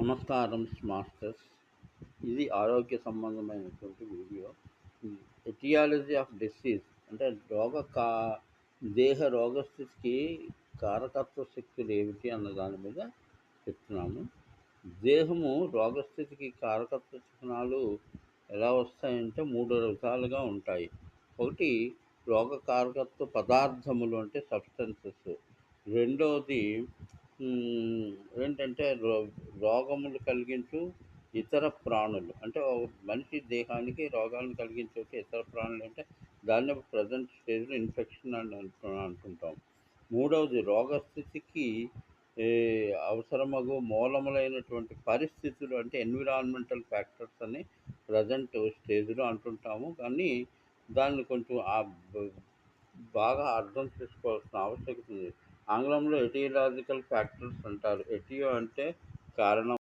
నమస్కారం మాస్టర్స్. ఇది ఆరోగ్య సంబంధమైనటువంటి వీడియో. ఎటియాలజీ ఆఫ్ డిసీజ్ అంటే దేహ రోగస్థితికి కారకత్వ శక్తులు ఏమిటి అన్న దాని మీద చెప్తున్నాము. దేహము రోగస్థితికి కారకత్వ చిహ్నాలు ఎలా వస్తాయంటే 3 విధాలుగా ఉంటాయి. ఒకటి రోగ కారకత్వ పదార్థములు అంటే సబ్స్టెన్సెస్. రెండవది ఏంటంటే రోగములు కలిగించు ఇతర ప్రాణులు. అంటే మనిషి దేహానికి రోగాలను కలిగించే ఇతర ప్రాణులు అంటే దాన్ని ప్రజెంట్ స్టేజ్లో ఇన్ఫెక్షన్ అని అంటుంటాం. మూడవది రోగస్థితికి అవసరమగు మూలములైనటువంటి పరిస్థితులు అంటే ఎన్విరాన్మెంటల్ ఫ్యాక్టర్స్ అని ప్రజెంట్ స్టేజ్లో అంటుంటాము. కానీ దాన్ని కొంచెం బాగా అర్థం చేసుకోవాల్సిన ఆవశ్యకత ఉంది. ఆంగ్లంలో ఎటియలాజికల్ ఫ్యాక్టర్స్ అంటారు. ఎటియో అంటే కారణం,